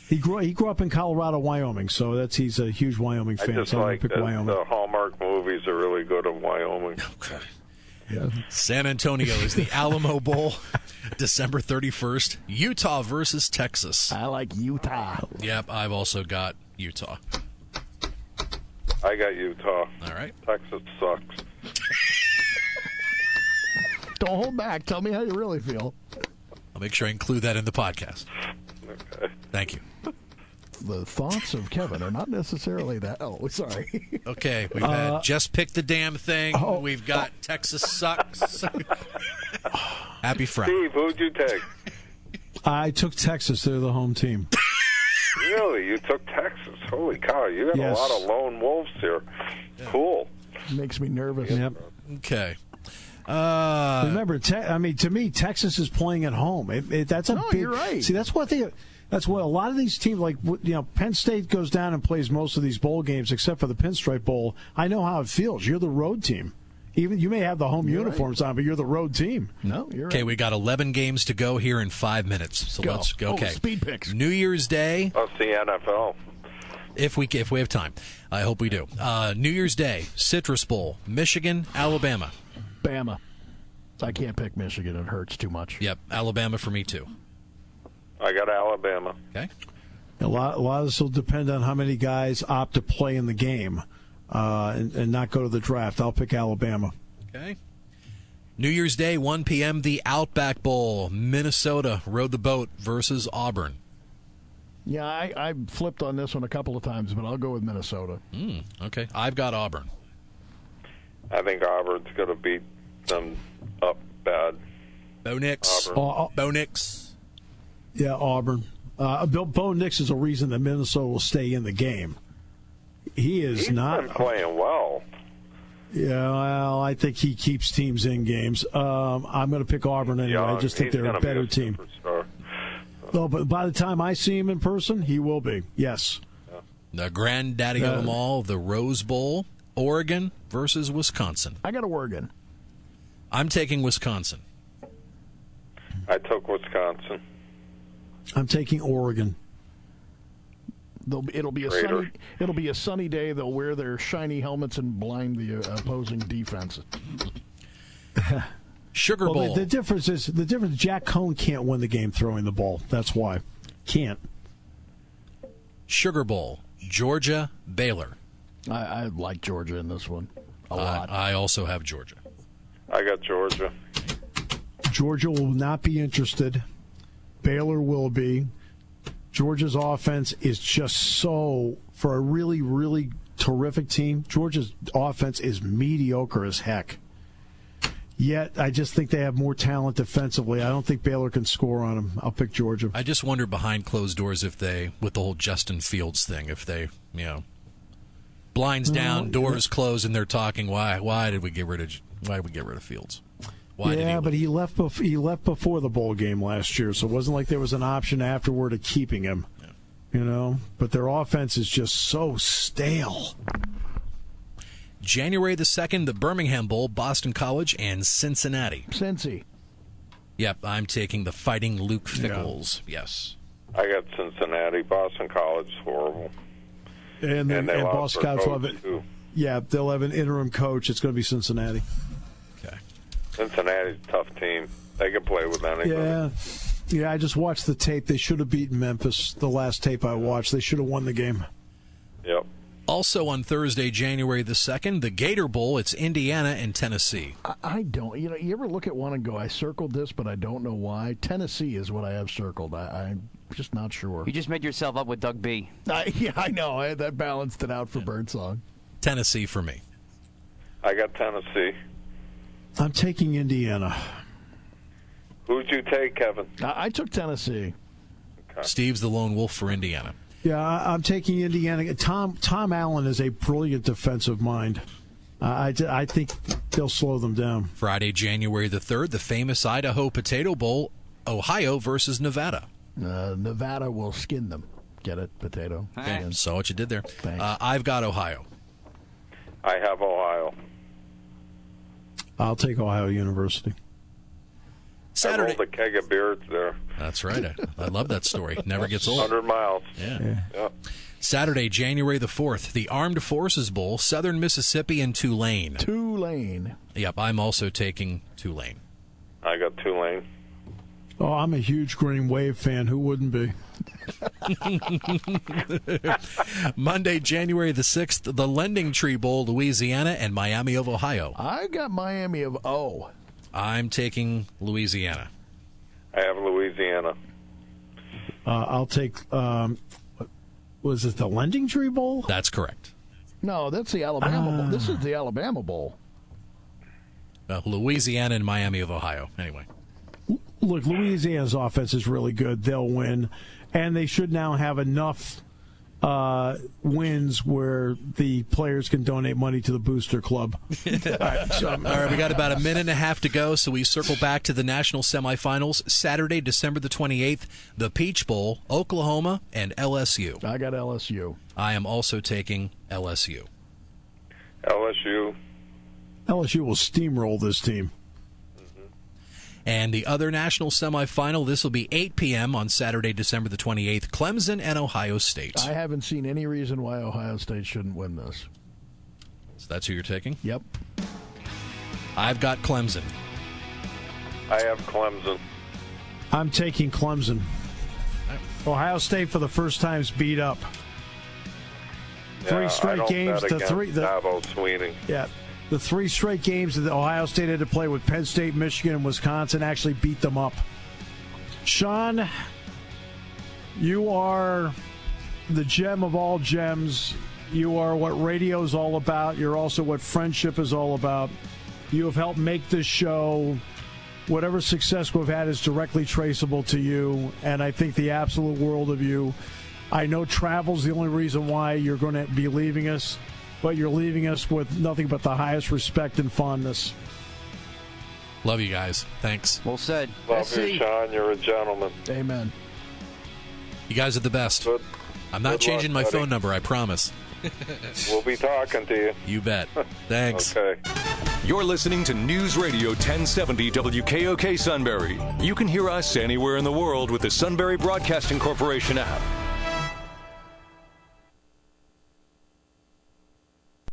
[SPEAKER 5] He grew up in Colorado, Wyoming, so he's a huge Wyoming
[SPEAKER 4] I
[SPEAKER 5] fan.
[SPEAKER 4] just
[SPEAKER 5] So I'm
[SPEAKER 4] like
[SPEAKER 5] going to
[SPEAKER 4] that
[SPEAKER 5] pick Wyoming.
[SPEAKER 4] the Hallmark movies are really good in Wyoming.
[SPEAKER 2] Okay.
[SPEAKER 5] Yeah.
[SPEAKER 2] San Antonio is the Alamo Bowl, December 31st. Utah versus Texas.
[SPEAKER 3] I like Utah.
[SPEAKER 2] Yep, I've also got Utah.
[SPEAKER 4] I got Utah.
[SPEAKER 2] All right.
[SPEAKER 4] Texas sucks.
[SPEAKER 3] Don't hold back. Tell me how you really feel.
[SPEAKER 2] I'll make sure I include that in the podcast.
[SPEAKER 4] Okay.
[SPEAKER 2] Thank you.
[SPEAKER 3] The thoughts of Kevin are not necessarily that. Oh, sorry.
[SPEAKER 2] Okay, we've had Just Pick the Damn Thing. We've got Texas Sucks. Happy Friday.
[SPEAKER 4] Steve, who'd you take?
[SPEAKER 5] I took Texas. They're the home team.
[SPEAKER 4] Really? You took Texas? Holy cow. You got
[SPEAKER 5] Yes.
[SPEAKER 4] a lot of lone wolves here. Cool.
[SPEAKER 3] Makes me nervous.
[SPEAKER 5] Yep.
[SPEAKER 2] Okay.
[SPEAKER 5] Remember, to me, Texas is playing at home. That's a
[SPEAKER 3] No,
[SPEAKER 5] big.
[SPEAKER 3] you're right.
[SPEAKER 5] See, that's what a lot of these teams, like, Penn State goes down and plays most of these bowl games, except for the Pinstripe Bowl. I know how it feels. You're the road team. Even you may have the home uniforms on, but you're the road team.
[SPEAKER 3] No, you're right.
[SPEAKER 2] Okay, we got 11 games to go here in 5 minutes. So
[SPEAKER 3] Go.
[SPEAKER 2] let's go.
[SPEAKER 3] Oh,
[SPEAKER 2] Okay.
[SPEAKER 3] speed picks.
[SPEAKER 2] New Year's Day,
[SPEAKER 4] That's the NFL.
[SPEAKER 2] if we have time. I hope we do. New Year's Day, Citrus Bowl, Michigan, Alabama.
[SPEAKER 3] Bama. I can't pick Michigan. It hurts too much.
[SPEAKER 2] Yep, Alabama for me too.
[SPEAKER 4] I got Alabama.
[SPEAKER 2] Okay.
[SPEAKER 5] A lot of this will depend on how many guys opt to play in the game and not go to the draft. I'll pick Alabama.
[SPEAKER 2] Okay. New Year's Day, 1 p.m., the Outback Bowl. Minnesota rode the boat versus Auburn.
[SPEAKER 3] Yeah, I flipped on this one a couple of times, but I'll go with Minnesota.
[SPEAKER 2] Okay. I've got Auburn.
[SPEAKER 4] I think Auburn's going to beat them up bad.
[SPEAKER 2] Bo Nix.
[SPEAKER 4] Auburn.
[SPEAKER 2] Bo Nix.
[SPEAKER 5] Yeah, Auburn. Bo Nix is a reason that Minnesota will stay in the game.
[SPEAKER 4] He's been playing well.
[SPEAKER 5] Yeah, well, I think he keeps teams in games. I'm going to pick Auburn anyway. I just think they're a better team.
[SPEAKER 4] Superstar.
[SPEAKER 5] No, but by the time I see him in person, he will be. Yes.
[SPEAKER 2] The granddaddy of them all, the Rose Bowl. Oregon versus Wisconsin.
[SPEAKER 3] I got Oregon.
[SPEAKER 2] I'm taking Wisconsin.
[SPEAKER 4] I took Wisconsin.
[SPEAKER 5] I'm taking Oregon.
[SPEAKER 3] It'll be a sunny day. They'll wear their shiny helmets and blind the opposing defense.
[SPEAKER 2] Sugar Bowl.
[SPEAKER 5] Well, the difference is Jack Cohn can't win the game throwing the ball. That's why. Can't.
[SPEAKER 2] Sugar Bowl. Georgia, Baylor.
[SPEAKER 3] I like Georgia in this one a lot.
[SPEAKER 2] I also have Georgia.
[SPEAKER 4] I got Georgia.
[SPEAKER 5] Georgia will not be interested. Baylor will be. Georgia's offense is just so, for a really, really terrific team, Georgia's offense is mediocre as heck. Yet, I just think they have more talent defensively. I don't think Baylor can score on them. I'll pick Georgia.
[SPEAKER 2] I just wonder behind closed doors if they, with the whole Justin Fields thing, if they, blinds down, doors closed, and they're talking, why did we get rid of Fields? Why did
[SPEAKER 5] he left before the bowl game last year, so it wasn't like there was an option afterward of keeping him. Yeah. But their offense is just so stale.
[SPEAKER 2] January the 2nd, the Birmingham Bowl, Boston College, and Cincinnati.
[SPEAKER 3] Cincy.
[SPEAKER 2] Yep, I'm taking the Fighting Luke Fickles. Yeah. Yes.
[SPEAKER 4] I got Cincinnati. Boston College is horrible.
[SPEAKER 5] And Boston College will have it.
[SPEAKER 4] Too.
[SPEAKER 5] Yeah, they'll have an interim coach. It's going to be Cincinnati.
[SPEAKER 2] Okay.
[SPEAKER 4] Cincinnati's a tough team. They can play with anybody.
[SPEAKER 5] Yeah, I just watched the tape. They should have beaten Memphis, the last tape I watched. They should have won the game.
[SPEAKER 4] Yep.
[SPEAKER 2] Also on Thursday, January the 2nd, the Gator Bowl. It's Indiana and Tennessee.
[SPEAKER 3] I don't. You ever look at one and go, I circled this, but I don't know why? Tennessee is what I have circled. I'm just not sure.
[SPEAKER 6] You just made yourself up with Doug B.
[SPEAKER 3] I know. That balanced it out for Birdsong.
[SPEAKER 2] Tennessee for me.
[SPEAKER 4] I got Tennessee.
[SPEAKER 5] I'm taking Indiana.
[SPEAKER 4] Who'd you take, Kevin?
[SPEAKER 3] I took Tennessee.
[SPEAKER 4] Okay.
[SPEAKER 2] Steve's the lone wolf for Indiana.
[SPEAKER 5] Yeah, I'm taking Indiana. Tom Allen is a brilliant defensive mind. I think they'll slow them down.
[SPEAKER 2] Friday, January the 3rd, the famous Idaho Potato Bowl, Ohio versus Nevada.
[SPEAKER 3] Nevada will skin them. Get it? Potato.
[SPEAKER 2] Okay, saw what you did there.
[SPEAKER 3] Thanks.
[SPEAKER 2] I've got Ohio.
[SPEAKER 4] I have Ohio.
[SPEAKER 5] I'll take Ohio University.
[SPEAKER 2] Saturday.
[SPEAKER 4] I rolled a keg of beers there.
[SPEAKER 2] That's right. I love that story. Never gets old.
[SPEAKER 4] 100 miles.
[SPEAKER 2] Yeah.
[SPEAKER 4] Yep.
[SPEAKER 2] Saturday, January the 4th, the Armed Forces Bowl, Southern Mississippi and Tulane.
[SPEAKER 3] Tulane.
[SPEAKER 2] Yep, I'm also taking Tulane.
[SPEAKER 4] I got Tulane.
[SPEAKER 5] Oh, I'm a huge Green Wave fan. Who wouldn't be?
[SPEAKER 2] Monday, January the 6th, the Lending Tree Bowl, Louisiana and Miami of Ohio.
[SPEAKER 3] I got Miami of O.
[SPEAKER 2] I'm taking Louisiana.
[SPEAKER 4] I have Louisiana.
[SPEAKER 5] I'll take, was it the Lending Tree Bowl?
[SPEAKER 2] That's correct.
[SPEAKER 3] No, that's the Alabama Bowl. This is the Alabama Bowl.
[SPEAKER 2] Louisiana and Miami of Ohio. Anyway.
[SPEAKER 5] Look, Louisiana's offense is really good. They'll win. And they should now have enough wins where the players can donate money to the Booster Club.
[SPEAKER 2] All right, we got about a minute and a half to go, so we circle back to the national semifinals. Saturday, December the 28th, the Peach Bowl, Oklahoma and LSU.
[SPEAKER 3] I got LSU.
[SPEAKER 2] I am also taking LSU.
[SPEAKER 4] LSU.
[SPEAKER 5] LSU will steamroll this team.
[SPEAKER 2] And the other national semifinal, this will be 8 p.m. on Saturday, December the 28th, Clemson and Ohio State.
[SPEAKER 3] I haven't seen any reason why Ohio State shouldn't win this.
[SPEAKER 2] So that's who you're taking?
[SPEAKER 3] Yep.
[SPEAKER 2] I've got Clemson.
[SPEAKER 4] I have Clemson.
[SPEAKER 5] I'm taking Clemson. Ohio State for the first time is beat up.
[SPEAKER 4] Yeah,
[SPEAKER 5] 3 straight games.
[SPEAKER 4] Dabo Sweeney.
[SPEAKER 5] Yeah. The 3 straight games that Ohio State had to play with Penn State, Michigan, and Wisconsin actually beat them up. Shawn, you are the gem of all gems. You are what radio is all about. You're also what friendship is all about. You have helped make this show. Whatever success we've had is directly traceable to you, and I think the absolute world of you. I know travel's the only reason why you're going to be leaving us, but you're leaving us with nothing but the highest respect and fondness.
[SPEAKER 2] Love you guys. Thanks.
[SPEAKER 6] Well said.
[SPEAKER 4] Love you, Shawn. You're a gentleman.
[SPEAKER 3] Amen.
[SPEAKER 2] You guys are the best.
[SPEAKER 4] Good.
[SPEAKER 2] I'm not
[SPEAKER 4] Good
[SPEAKER 2] changing
[SPEAKER 4] luck,
[SPEAKER 2] my
[SPEAKER 4] buddy.
[SPEAKER 2] phone number, I promise.
[SPEAKER 4] We'll be talking to you.
[SPEAKER 2] You bet. Thanks.
[SPEAKER 4] Okay.
[SPEAKER 1] You're listening to News Radio 1070 WKOK Sunbury. You can hear us anywhere in the world with the Sunbury Broadcasting Corporation app.